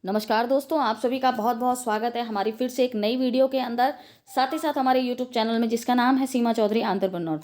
नमस्कार दोस्तों, आप सभी का बहुत बहुत स्वागत है हमारी फिर से एक नई वीडियो के अंदर, साथ ही साथ हमारे यूट्यूब चैनल में जिसका नाम है सीमा चौधरी आंतरप्रेन्योर।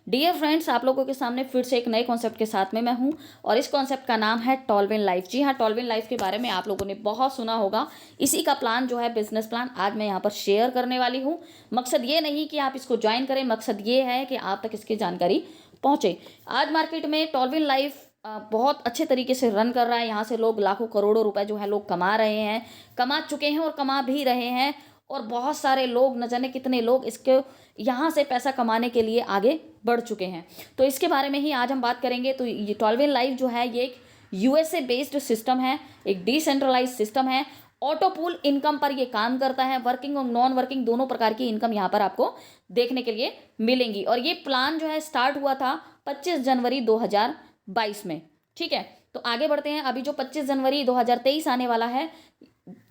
डियर फ्रेंड्स, आप लोगों के सामने फिर से एक नए कॉन्सेप्ट के साथ में मैं हूं और इस कॉन्सेप्ट का नाम है टॉलविन लाइफ। जी हाँ, टॉलविन लाइफ के बारे में आप लोगों ने बहुत सुना होगा। इसी का प्लान जो है, बिजनेस प्लान, आज मैं यहाँ पर शेयर करने वाली हूँ। मकसद ये नहीं कि आप इसको ज्वाइन करें, मकसद ये है कि आप तक इसकी जानकारी पहुँचे। आज मार्केट में टॉलविन लाइफ बहुत अच्छे तरीके से रन कर रहा है। यहाँ से लोग लाखों करोड़ों रुपए जो है लोग कमा रहे हैं, कमा चुके हैं और कमा भी रहे हैं। और बहुत सारे लोग, न जाने कितने लोग इसके यहाँ से पैसा कमाने के लिए आगे बढ़ चुके हैं। तो इसके बारे में ही आज हम बात करेंगे। तो ये टॉलविन लाइफ जो है, ये एक यूएसए बेस्ड सिस्टम है, एक डिसेंट्रलाइज सिस्टम है। ऑटो पूल इनकम पर ये काम करता है। वर्किंग और नॉन वर्किंग दोनों प्रकार की इनकम यहाँ पर आपको देखने के लिए मिलेंगी। और ये प्लान जो है स्टार्ट हुआ था 25 जनवरी 2022 में। ठीक है, तो आगे बढ़ते हैं। अभी जो 25 जनवरी 2023 आने वाला है,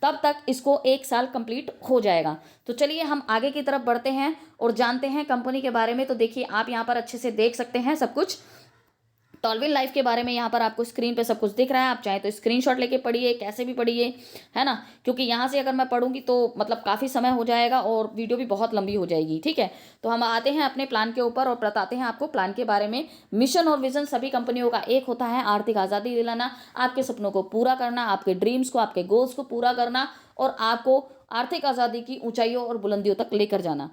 तब तक इसको एक साल कंप्लीट हो जाएगा। तो चलिए हम आगे की तरफ बढ़ते हैं और जानते हैं कंपनी के बारे में। तो देखिए, आप यहाँ पर अच्छे से देख सकते हैं सब कुछ टॉलविन लाइफ के बारे में। यहाँ पर आपको स्क्रीन पे सब कुछ दिख रहा है। आप चाहे तो स्क्रीनशॉट लेके पढ़िए, कैसे भी पढ़िए, है ना, क्योंकि यहाँ से अगर मैं पढ़ूंगी तो मतलब काफ़ी समय हो जाएगा और वीडियो भी बहुत लंबी हो जाएगी। ठीक है, तो हम आते हैं अपने प्लान के ऊपर और बताते हैं आपको प्लान के बारे में। मिशन और विजन सभी कंपनियों का एक होता है, आर्थिक आज़ादी दिलाना, आपके सपनों को पूरा करना, आपके ड्रीम्स को, आपके गोल्स को पूरा करना और आपको आर्थिक आज़ादी की ऊंचाइयों और बुलंदियों तक लेकर जाना।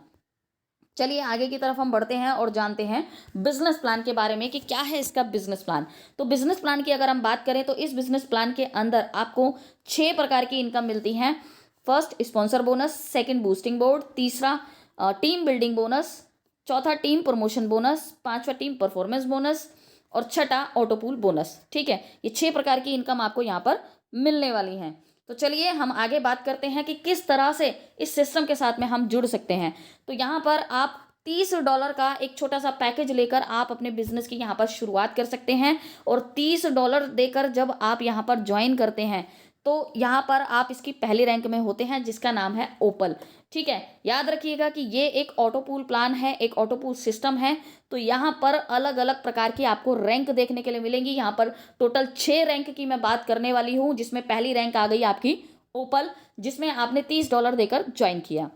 चलिए आगे की तरफ हम बढ़ते हैं और जानते हैं बिजनेस प्लान के बारे में कि क्या है इसका बिजनेस प्लान। तो बिजनेस प्लान की अगर हम बात करें तो इस बिजनेस प्लान के अंदर आपको 6 प्रकार की इनकम मिलती है। First, sponsor bonus. Second, boosting board. तीसरा, टीम बिल्डिंग बोनस। चौथा, टीम प्रमोशन बोनस। पांचवा, टीम परफॉर्मेंस बोनस। और छठा, ऑटो पूल बोनस। ठीक है, ये 6 प्रकार की इनकम आपको यहाँ पर मिलने वाली हैं। तो चलिए हम आगे बात करते हैं कि किस तरह से इस सिस्टम के साथ में हम जुड़ सकते हैं। तो यहाँ पर आप $30 का एक छोटा सा पैकेज लेकर आप अपने बिजनेस की यहाँ पर शुरुआत कर सकते हैं। और $30 देकर जब आप यहाँ पर ज्वाइन करते हैं तो यहाँ पर आप इसकी पहली रैंक में होते हैं, जिसका नाम है ओपल। ठीक है, याद रखिएगा कि ये एक ऑटो पूल प्लान है, एक ऑटो पूल सिस्टम है। तो यहाँ पर अलग अलग प्रकार की आपको रैंक देखने के लिए मिलेंगी। यहाँ पर टोटल 6 रैंक की मैं बात करने वाली हूँ, जिसमें पहली रैंक आ गई आपकी ओपल, जिसमें आपने $30 देकर ज्वाइन किया।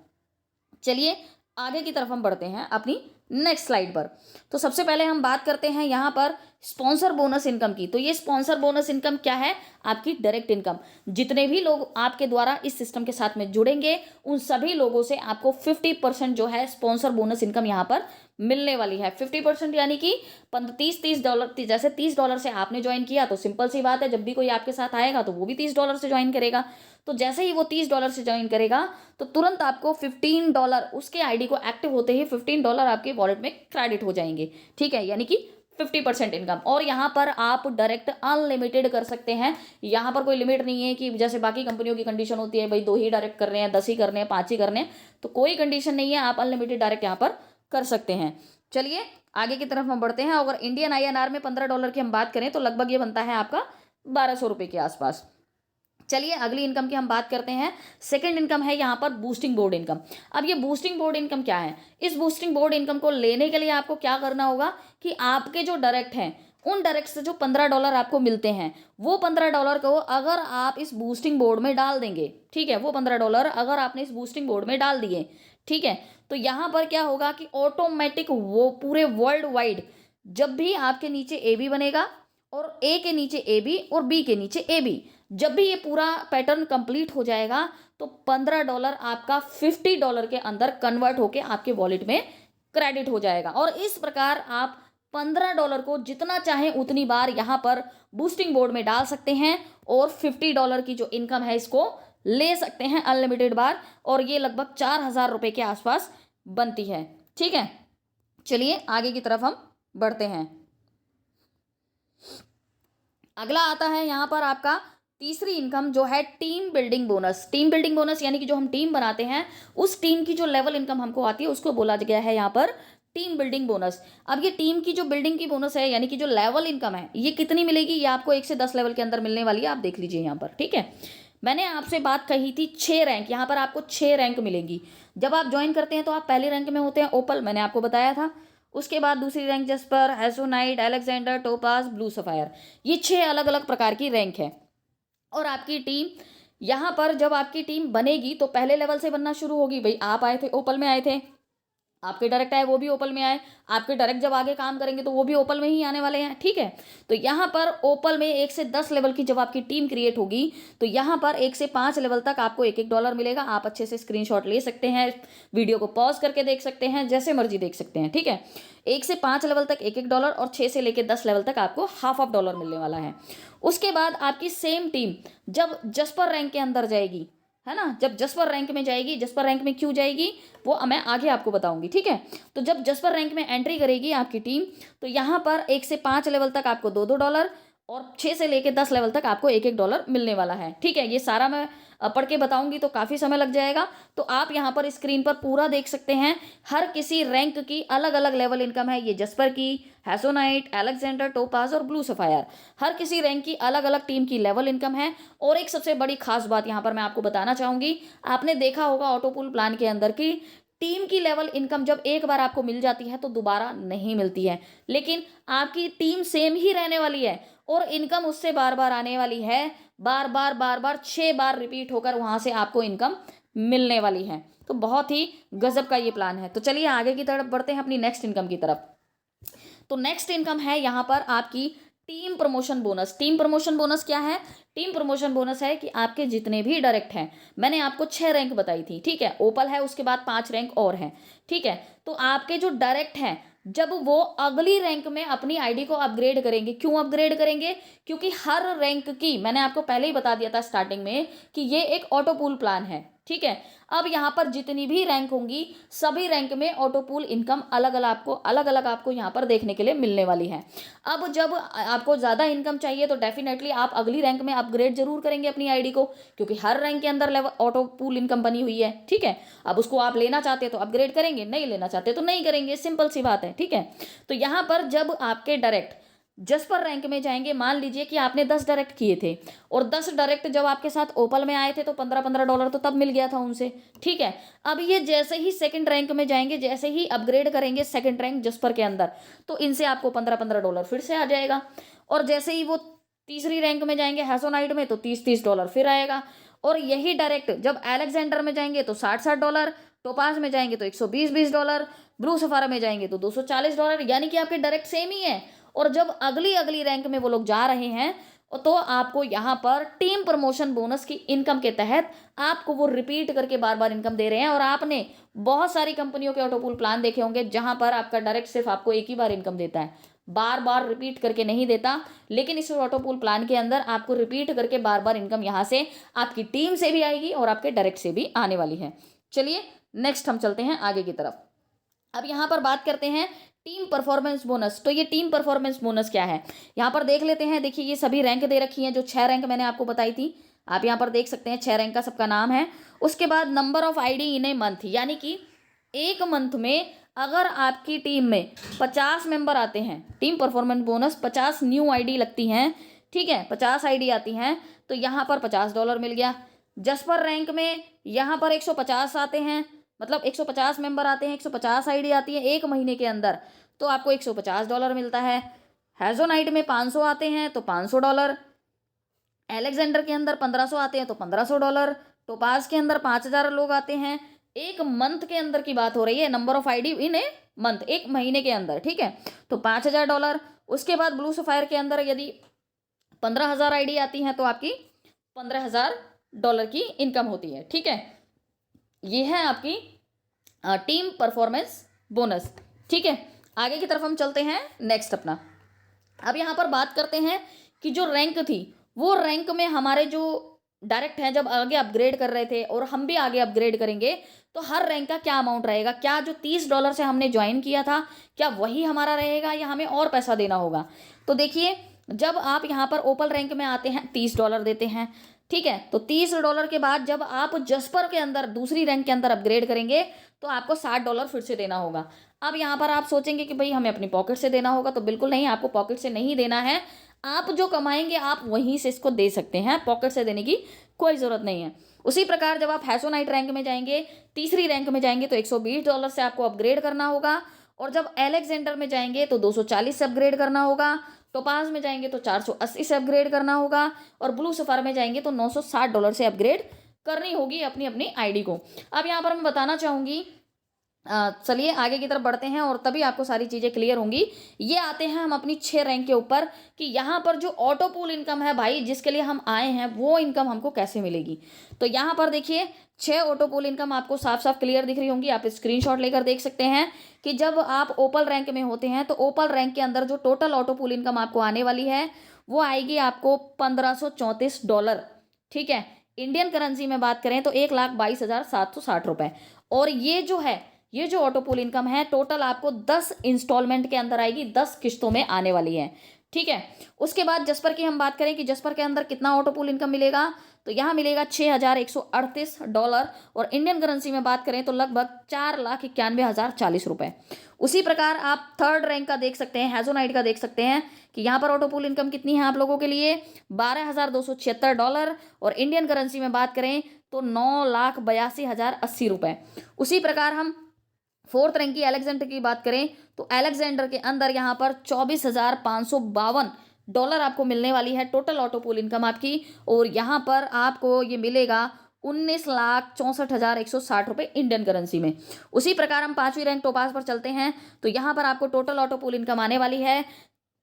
चलिए आगे की तरफ हम बढ़ते हैं अपनी नेक्स्ट स्लाइड पर। तो सबसे पहले हम बात करते हैं यहाँ पर स्पॉन्सर बोनस इनकम की। तो ये स्पॉन्सर बोनस इनकम क्या है? आपकी डायरेक्ट इनकम। जितने भी लोग आपके द्वारा इस सिस्टम के साथ में जुड़ेंगे, उन सभी लोगों से आपको 50% जो है स्पॉन्सर बोनस इनकम यहाँ पर मिलने वाली है। 50% यानी कि $30 जैसे $30 से आपने ज्वाइन किया तो सिंपल सी बात है, जब भी कोई आपके साथ आएगा तो वो भी $30 से ज्वाइन करेगा। तो जैसे ही वो $30 से ज्वाइन करेगा तो तुरंत आपको $15, उसके आईडी को एक्टिव होते ही $15 आपके वॉलेट में क्रेडिट हो जाएंगे। ठीक है, यानी कि 50% इनकम। और यहाँ पर आप डायरेक्ट अनलिमिटेड कर सकते हैं। यहाँ पर कोई लिमिट नहीं है कि जैसे बाकी कंपनियों की कंडीशन होती है, भाई 2 ही डायरेक्ट कर रहे हैं, 10 ही करने हैं, 5 ही करने हैं। तो कोई कंडीशन नहीं है, आप अनलिमिटेड डायरेक्ट यहाँ पर कर सकते हैं। चलिए आगे की तरफ हम बढ़ते हैं। अगर इंडियन INR में $15 की हम बात करें तो लगभग ये बनता है आपका 1200 रुपये के आसपास। चलिए अगली इनकम की हम बात करते हैं। सेकंड इनकम है यहाँ पर बूस्टिंग बोर्ड इनकम। अब ये बूस्टिंग बोर्ड इनकम क्या है? इस बूस्टिंग बोर्ड इनकम को लेने के लिए आपको क्या करना होगा कि आपके जो डायरेक्ट हैं, उन डायरेक्ट से जो $15 आपको मिलते हैं, वो $15 को अगर आप इस बूस्टिंग बोर्ड में डाल देंगे, ठीक है, वो $15 अगर आपने इस बूस्टिंग बोर्ड में डाल दिए, ठीक है, तो यहाँ पर क्या होगा कि ऑटोमेटिक वो पूरे वर्ल्ड वाइड जब भी आपके नीचे AB बनेगा और A के नीचे AB और B के नीचे AB, जब भी ये पूरा पैटर्न कंप्लीट हो जाएगा तो $15 आपका $50 के अंदर कन्वर्ट होके आपके वॉलेट में क्रेडिट हो जाएगा। और इस प्रकार आप $15 को जितना चाहें उतनी बार यहाँ पर बूस्टिंग बोर्ड में डाल सकते हैं और $50 की जो इनकम है इसको ले सकते हैं अनलिमिटेड बार। और ये लगभग 4000 रुपये के आसपास बनती है। ठीक है, चलिए आगे की तरफ हम बढ़ते हैं। अगला आता है यहाँ पर आपका तीसरी इनकम, जो है team building bonus. Team building bonus यानी कि जो हम टीम बनाते हैं, उस टीम की जो लेवल इनकम हमको आती है उसको बोला गया है यहाँ पर टीम बिल्डिंग बोनस। अब ये टीम की जो बिल्डिंग की बोनस है, यानी कि जो लेवल इनकम है, ये कितनी मिलेगी? ये आपको 1 से 10 लेवल के अंदर मिलने वाली है। आप देख लीजिए यहाँ पर। ठीक है, मैंने आपसे बात कही थी 6 रैंक, यहाँ पर आपको 6 रैंक मिलेंगी। जब आप ज्वाइन करते हैं तो आप पहले रैंक में होते हैं ओपल, मैंने आपको बताया था। उसके बाद दूसरी rank jasper, essonite, Alexander, topaz, blue sapphire. ये 6 अलग अलग प्रकार की रैंक है। और आपकी टीम यहाँ पर जब आपकी टीम बनेगी तो पहले लेवल से बनना शुरू होगी। भाई आप आए थे, ओपल में आए थे, आपके डायरेक्ट आए वो भी ओपल में आए, आपके डायरेक्ट जब आगे काम करेंगे तो वो भी ओपल में ही आने वाले हैं, ठीक है। तो यहाँ पर ओपल में 1 से 10 लेवल की जब आपकी टीम क्रिएट होगी तो यहाँ पर 1 से 5 लेवल तक आपको $1 मिलेगा। आप अच्छे से स्क्रीनशॉट ले सकते हैं, वीडियो को पॉज करके देख सकते हैं, जैसे मर्जी देख सकते हैं, ठीक है। 1 से 5 लेवल तक $1 और 6 से लेकर 10 लेवल तक आपको $50 मिलने वाला है। उसके बाद आपकी सेम टीम जब जस्पर रैंक के अंदर जाएगी, है ना, जब जस्पर रैंक में जाएगी, जस्पर रैंक में क्यों जाएगी वो मैं आगे आपको बताऊंगी, ठीक है। तो जब जस्पर रैंक में एंट्री करेगी आपकी टीम तो यहाँ पर 1 से 5 लेवल तक आपको $2 और 6 से लेकर 10 लेवल तक आपको $1 मिलने वाला है, ठीक है। ये सारा मैं पढ़ के बताऊंगी तो काफ़ी समय लग जाएगा, तो आप यहाँ पर स्क्रीन पर पूरा देख सकते हैं। हर किसी रैंक की अलग अलग लेवल इनकम है। ये जस्पर की, हैसोनाइट, अलेक्जेंडर, टोपाज और ब्लू सफायर, हर किसी रैंक की अलग अलग टीम की लेवल इनकम है। और एक सबसे बड़ी खास बात यहाँ पर मैं आपको बताना चाहूँगी, आपने देखा होगा ऑटोपूल प्लान के अंदर की टीम की लेवल इनकम जब एक बार आपको मिल जाती है तो दोबारा नहीं मिलती है, लेकिन आपकी टीम सेम ही रहने वाली है और इनकम उससे बार बार आने वाली है, बार बार 6 बार रिपीट होकर वहां से आपको इनकम मिलने वाली है। तो बहुत ही गजब का ये प्लान है। तो चलिए आगे की तरफ बढ़ते हैं अपनी नेक्स्ट इनकम की तरफ। तो नेक्स्ट इनकम है यहाँ पर आपकी team promotion bonus. Team promotion bonus क्या है? टीम प्रमोशन बोनस है कि आपके जितने भी डायरेक्ट हैं, मैंने आपको 6 रैंक बताई थी, ठीक है, ओपल है, उसके बाद 5 रैंक और हैं, ठीक है। तो आपके जो डायरेक्ट हैं जब वो अगली रैंक में अपनी आईडी को अपग्रेड करेंगे, क्यों अपग्रेड करेंगे? क्योंकि हर रैंक की, मैंने आपको पहले ही बता दिया था स्टार्टिंग में कि ये एक ऑटो पूल प्लान है, ठीक है। अब यहाँ पर जितनी भी रैंक होंगी सभी रैंक में ऑटो पूल इनकम अलग अलग आपको यहाँ पर देखने के लिए मिलने वाली है। अब जब आपको ज़्यादा इनकम चाहिए तो डेफिनेटली आप अगली रैंक में अपग्रेड जरूर करेंगे अपनी आईडी को, क्योंकि हर रैंक के अंदर लेवल ऑटो पूल इनकम बनी हुई है, ठीक है। अब उसको आप लेना चाहते हैं तो अपग्रेड करेंगे, नहीं लेना चाहते तो नहीं करेंगे, सिंपल सी बात है, ठीक है। तो यहाँ पर जब आपके डायरेक्ट जस्पर रैंक में जाएंगे, मान लीजिए कि आपने 10 डायरेक्ट किए थे और 10 डायरेक्ट जब आपके साथ ओपल में आए थे तो $15 तो तब मिल गया था उनसे, ठीक है। अब ये जैसे ही सेकंड रैंक में जाएंगे, जैसे ही अपग्रेड करेंगे सेकंड रैंक जस्पर के अंदर, तो इनसे आपको $15 फिर से आ जाएगा। और जैसे ही वो तीसरी रैंक में जाएंगे हैसोनाइट में तो $30 फिर आएगा। और यही डायरेक्ट जब अलेक्जेंडर में जाएंगे तो $60, टोपाज में जाएंगे तो $120, ब्लू सफारा में जाएंगे तो $240, यानी कि आपके डायरेक्ट सेम ही है। और जब अगली रैंक में वो लोग जा रहे हैं तो आपको यहाँ पर टीम प्रमोशन बोनस की इनकम के तहत आपको वो रिपीट करके बार बार इनकम दे रहे हैं। और आपने बहुत सारी कंपनियों के ऑटोपूल प्लान देखे होंगे जहां पर आपका डायरेक्ट सिर्फ आपको एक ही बार इनकम देता है, बार बार रिपीट करके नहीं देता। लेकिन इस ऑटोपूल प्लान के अंदर आपको रिपीट करके बार बार इनकम यहाँ से आपकी टीम से भी आएगी और आपके डायरेक्ट से भी आने वाली है। चलिए नेक्स्ट हम चलते हैं आगे की तरफ। अब यहाँ पर बात करते हैं टीम परफॉर्मेंस बोनस। तो ये टीम परफॉर्मेंस बोनस क्या है यहाँ पर देख लेते हैं। देखिए ये सभी रैंक दे रखी हैं, जो 6 रैंक मैंने आपको बताई थी, आप यहाँ पर देख सकते हैं 6 रैंक का सबका नाम है। उसके बाद number of ID in a month, यानी कि एक मंथ में अगर आपकी टीम में 50 मेंबर आते हैं, team performance bonus 50 new ID लगती हैं, ठीक है, 50 आईडी आती हैं तो यहाँ पर $50 मिल गया। जस्पर रैंक में यहाँ पर 150 आते हैं, मतलब 150 मेंबर आते हैं, 150 आईडी आती है एक महीने के अंदर तो आपको $150 मिलता है। हैजोनाइट में 500 आते हैं तो $500, एलेक्जेंडर के अंदर 1500 आते हैं तो $1500, टोपाज के अंदर 5000 लोग आते हैं, एक मंथ के अंदर की बात हो रही है, number of ID in a month, एक महीने के अंदर, ठीक है, तो $5000। उसके बाद ब्लू सफायर के अंदर यदि 15,000 आईडी आती हैं तो आपकी $15,000 की इनकम होती है, ठीक है। ये है आपकी टीम परफॉर्मेंस बोनस, ठीक है। आगे की तरफ हम चलते हैं नेक्स्ट अपना। अब यहाँ पर बात करते हैं कि जो रैंक थी वो रैंक में हमारे जो डायरेक्ट हैं जब आगे अपग्रेड कर रहे थे और हम भी आगे अपग्रेड करेंगे तो हर रैंक का क्या अमाउंट रहेगा, क्या जो $30 से हमने ज्वाइन किया था क्या वही हमारा रहेगा या हमें और पैसा देना होगा। तो देखिए जब आप यहाँ पर ओपल रैंक में आते हैं $30 देते हैं, ठीक है, तो $30 के बाद जब आप जस्पर के अंदर दूसरी रैंक के अंदर अपग्रेड करेंगे तो आपको $60 फिर से देना होगा। अब यहाँ पर आप सोचेंगे कि भाई हमें अपनी पॉकेट से देना होगा, तो बिल्कुल नहीं, आपको पॉकेट से नहीं देना है, आप जो कमाएंगे आप वहीं से इसको दे सकते हैं, पॉकेट से देने की कोई ज़रूरत नहीं है। उसी प्रकार जब आप हैसोनाइट रैंक में जाएंगे, तीसरी रैंक में जाएंगे तो $120 से आपको अपग्रेड करना होगा। और जब एलेक्जेंडर में जाएंगे तो 240 से अपग्रेड करना होगा। टोपाज में जाएंगे तो 480 से अपग्रेड करना होगा, और ब्लू सफायर में जाएंगे तो $960 से अपग्रेड करनी होगी अपनी अपनी आईडी को। अब यहाँ पर मैं बताना चाहूँगी, चलिए आगे की तरफ बढ़ते हैं और तभी आपको सारी चीज़ें क्लियर होंगी। ये आते हैं हम अपनी 6 रैंक के ऊपर कि यहाँ पर जो ऑटो पूल इनकम है भाई, जिसके लिए हम आए हैं, वो इनकम हमको कैसे मिलेगी। तो यहाँ पर देखिए 6 ऑटो पूल इनकम आपको साफ साफ क्लियर दिख रही होंगी। आप स्क्रीनशॉट लेकर देख सकते हैं कि जब आप ओपल रैंक में होते हैं तो ओपल रैंक के अंदर जो टोटल ऑटो पूल इनकम आपको आने वाली है वो आएगी आपको $1534। ठीक है, इंडियन करेंसी में बात करें तो 1,22,760 और ये जो ऑटो पूल इनकम है टोटल आपको 10 इंस्टॉलमेंट के अंदर आएगी, 10 किस्तों में आने वाली है। ठीक है, उसके बाद जसपर की हम बात करें कि जसपर के अंदर कितना ऑटो पूल इनकम मिलेगा, तो यहाँ मिलेगा $6,138 और इंडियन करेंसी में बात करें तो लगभग $4,91,040। उसी प्रकार आप थर्ड रैंक का देख सकते हैं, हैजोनाइट का देख सकते हैं कि यहाँ पर ऑटो पूल इनकम कितनी है आप लोगों के लिए, $12,276 और इंडियन करेंसी में बात करें तो $9,82,080। उसी प्रकार हम फोर्थ रैंक की अलेक्जेंडर की बात करें तो अलेक्जेंडर के अंदर यहाँ पर $24,552 आपको मिलने वाली है टोटल ऑटो पूल इनकम आपकी, और यहाँ पर आपको ये मिलेगा $19,64,160 इंडियन करेंसी में। उसी प्रकार हम 5वीं रैंक टोपाज पर चलते हैं तो यहाँ पर आपको टोटल ऑटो पूल इनकम आने वाली है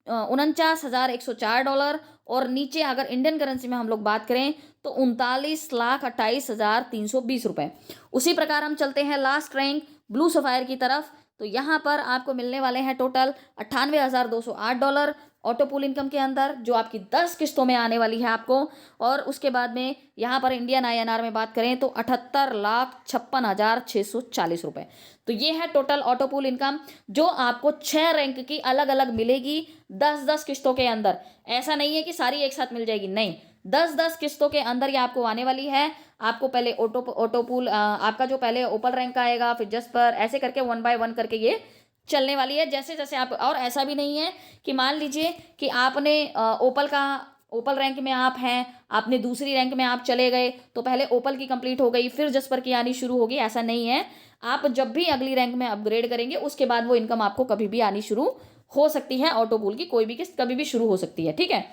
$49,104 और नीचे अगर इंडियन करेंसी में हम लोग बात करें तो $39,28,320। उसी प्रकार हम चलते हैं लास्ट रैंक ब्लू सफायर की तरफ, तो यहाँ पर आपको मिलने वाले हैं टोटल $98,208 ऑटो पूल इनकम के अंदर, जो आपकी 10 किस्तों में आने वाली है आपको। और उसके बाद में यहाँ पर इंडियन INR में बात करें तो $78,56,640। तो ये है टोटल ऑटो पूल इनकम जो आपको 6 रैंक की अलग अलग मिलेगी 10-10 किस्तों के अंदर। ऐसा नहीं है कि सारी एक साथ मिल जाएगी, नहीं, 10-10 किस्तों के अंदर ये आपको आने वाली है। आपको पहले ऑटो पूल आपका जो पहले ओपल रैंक आएगा, फिर जसपर, ऐसे करके 1 बाय 1 करके ये चलने वाली है जैसे जैसे आप। और ऐसा भी नहीं है कि मान लीजिए कि आपने ओपल रैंक में आप हैं, आपने दूसरी रैंक में आप चले गए तो पहले ओपल की कंप्लीट हो गई फिर जसपर की आनी शुरू होगी, ऐसा नहीं है। आप जब भी अगली रैंक में अपग्रेड करेंगे उसके बाद वो इनकम आपको कभी भी आनी शुरू हो सकती है। ऑटो पूल की कोई भी किस्त कभी भी शुरू हो सकती है। ठीक है,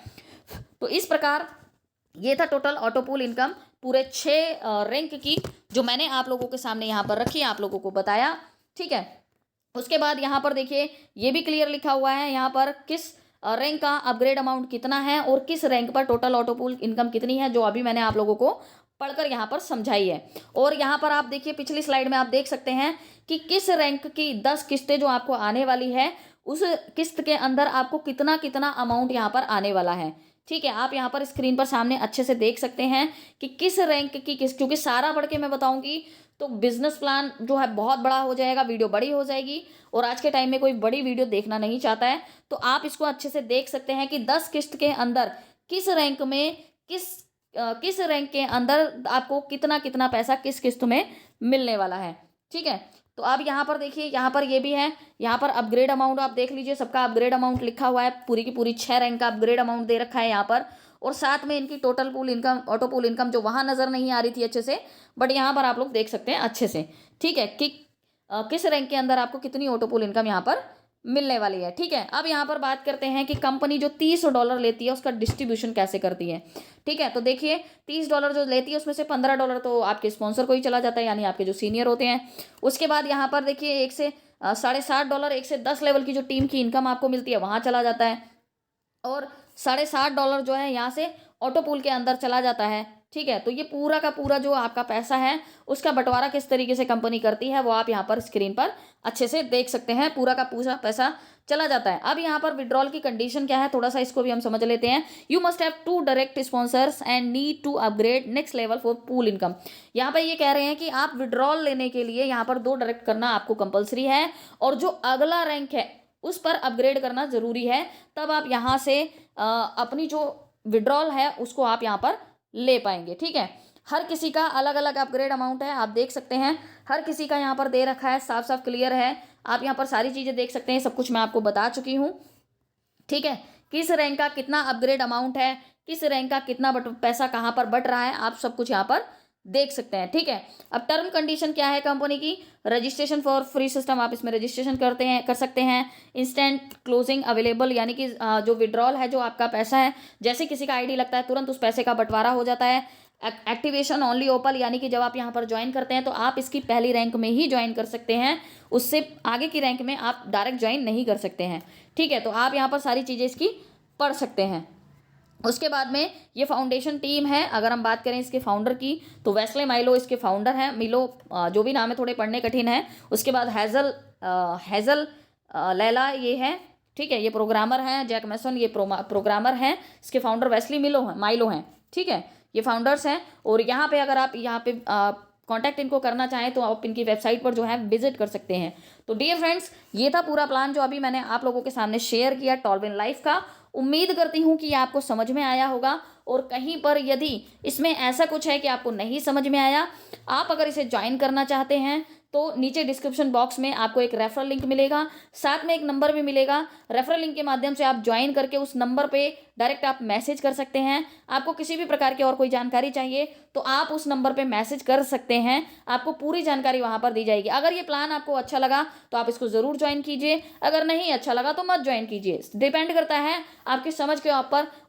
तो इस प्रकार ये था टोटल ऑटो पूल इनकम पूरे 6 रैंक की, जो मैंने आप लोगों के सामने यहाँ पर रखी, आप लोगों को बताया। ठीक है, उसके बाद यहाँ पर देखिए ये भी क्लियर लिखा हुआ है यहाँ पर किस रैंक का अपग्रेड अमाउंट कितना है और किस रैंक पर टोटल ऑटो पूल इनकम कितनी है, जो अभी मैंने आप लोगों को पढ़कर यहाँ पर समझाई है। और यहाँ पर आप देखिए पिछली स्लाइड में आप देख सकते हैं कि किस रैंक की 10 किस्तें जो आपको आने वाली है उस किस्त के अंदर आपको कितना कितना अमाउंट यहाँ पर आने वाला है। ठीक है, आप यहाँ पर स्क्रीन पर सामने अच्छे से देख सकते हैं कि किस रैंक की किस, क्योंकि सारा पढ़ के मैं बताऊंगी तो बिजनेस प्लान जो है बहुत बड़ा हो जाएगा, वीडियो बड़ी हो जाएगी और आज के टाइम में कोई बड़ी वीडियो देखना नहीं चाहता है। तो आप इसको अच्छे से देख सकते हैं कि 10 किस्त के अंदर किस रैंक में किस रैंक के अंदर आपको कितना कितना पैसा किस किस्त में मिलने वाला है। ठीक है, तो अब यहाँ पर देखिए, यहाँ पर ये भी है, यहाँ पर अपग्रेड अमाउंट आप देख लीजिए, सबका अपग्रेड अमाउंट लिखा हुआ है, पूरी की पूरी 6 रैंक का अपग्रेड अमाउंट दे रखा है यहाँ पर। और साथ में इनकी total pool income, auto pool income जो वहाँ नज़र नहीं आ रही थी अच्छे से, बट यहाँ पर आप लोग देख सकते हैं अच्छे से। ठीक है, कि किस रैंक के अंदर आपको कितनी ऑटो पूल इनकम यहाँ पर मिलने वाली है। ठीक है, अब यहाँ पर बात करते हैं कि कंपनी जो $30 लेती है उसका डिस्ट्रीब्यूशन कैसे करती है। ठीक है, तो देखिए $30 जो लेती है उसमें से $15 तो आपके स्पॉन्सर को ही चला जाता है, यानी आपके जो सीनियर होते हैं। उसके बाद यहाँ पर देखिए 1 से $60.5, 1 से 10 लेवल की जो टीम की इनकम आपको मिलती है वहाँ चला जाता है, और $60.5 जो है यहाँ से ऑटो पूल के अंदर चला जाता है। ठीक है, तो ये पूरा का पूरा जो आपका पैसा है उसका बंटवारा किस तरीके से कंपनी करती है वो आप यहाँ पर स्क्रीन पर अच्छे से देख सकते हैं, पूरा का पूरा पैसा चला जाता है। अब यहाँ पर विड्रॉल की कंडीशन क्या है, थोड़ा सा इसको भी हम समझ लेते हैं। You must have 2 direct sponsors and need to upgrade next level for pool income. यहाँ पर ये कह रहे हैं कि आप विड्रॉल लेने के लिए यहाँ पर 2 डायरेक्ट करना आपको कंपलसरी है, और जो अगला रैंक है उस पर अपग्रेड करना जरूरी है, तब आप यहाँ से अपनी जो विड्रॉल है उसको आप यहाँ पर ले पाएंगे। ठीक है, हर किसी का अलग अलग अपग्रेड अमाउंट है, आप देख सकते हैं हर किसी का यहाँ पर दे रखा है, साफ साफ क्लियर है। आप यहाँ पर सारी चीज़ें देख सकते हैं, सब कुछ मैं आपको बता चुकी हूँ। ठीक है, किस रैंक का कितना अपग्रेड अमाउंट है, किस रैंक का कितना पैसा कहाँ पर बट रहा है, आप सब कुछ यहाँ पर देख सकते हैं। ठीक है, अब टर्म कंडीशन क्या है कंपनी की, रजिस्ट्रेशन फॉर फ्री सिस्टम, आप इसमें रजिस्ट्रेशन कर सकते हैं। इंस्टेंट क्लोजिंग अवेलेबल, यानी कि जो विड्रॉल है, जो आपका पैसा है, जैसे किसी का आईडी लगता है तुरंत उस पैसे का बंटवारा हो जाता है। एक्टिवेशन ओनली ओपन, यानी कि जब आप यहाँ पर ज्वाइन करते हैं तो आप इसकी पहली रैंक में ही ज्वाइन कर सकते हैं, उससे आगे की रैंक में आप डायरेक्ट ज्वाइन नहीं कर सकते हैं। ठीक है, तो आप यहाँ पर सारी चीज़ें इसकी पढ़ सकते हैं। उसके बाद में ये फाउंडेशन टीम है, अगर हम बात करें इसके फाउंडर की तो वेस्ले माइलो इसके फाउंडर हैं। मिलो जो भी नाम है थोड़े पढ़ने कठिन है। उसके बाद हैज़ल लैला ये है। ठीक है, ये प्रोग्रामर हैं। जैक मैसन ये प्रोग्रामर हैं। इसके फाउंडर वेस्ली माइलो हैं। ठीक है, ये फाउंडर्स हैं। और यहाँ पे अगर आप यहाँ पे कांटेक्ट इनको करना चाहें तो आप इनकी वेबसाइट पर जो है विजिट कर सकते हैं। तो डियर फ्रेंड्स, ये था पूरा प्लान जो अभी मैंने आप लोगों के सामने शेयर किया टॉल्विन लाइफ का। उम्मीद करती हूँ कि ये आपको समझ में आया होगा, और कहीं पर यदि इसमें ऐसा कुछ है कि आपको नहीं समझ में आया, आप अगर इसे ज्वाइन करना चाहते हैं तो नीचे डिस्क्रिप्शन बॉक्स में आपको एक रेफरल लिंक मिलेगा, साथ में एक नंबर भी मिलेगा। रेफरल लिंक के माध्यम से आप ज्वाइन करके उस नंबर पे डायरेक्ट आप मैसेज कर सकते हैं। आपको किसी भी प्रकार की और कोई जानकारी चाहिए तो आप उस नंबर पे मैसेज कर सकते हैं, आपको पूरी जानकारी वहां पर दी जाएगी। अगर ये प्लान आपको अच्छा लगा तो आप इसको ज़रूर ज्वाइन कीजिए, अगर नहीं अच्छा लगा तो मत ज्वाइन कीजिए। डिपेंड करता है आपकी समझ के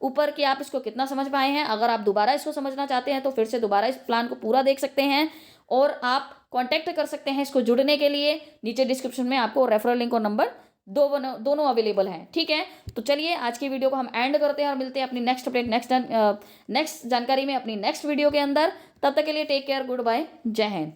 ऊपर कि आप इसको कितना समझ पाए हैं। अगर आप दोबारा इसको समझना चाहते हैं तो फिर से दोबारा इस प्लान को पूरा देख सकते हैं, और आप कांटेक्ट कर सकते हैं इसको जुड़ने के लिए। नीचे डिस्क्रिप्शन में आपको रेफरल लिंक और नंबर दोनों अवेलेबल हैं। ठीक है, तो चलिए आज की वीडियो को हम एंड करते हैं और मिलते हैं अपनी नेक्स्ट अपडेट नेक्स्ट जानकारी में अपनी नेक्स्ट वीडियो के अंदर। तब तक के लिए टेक केयर, गुड बाय, जय हिंद।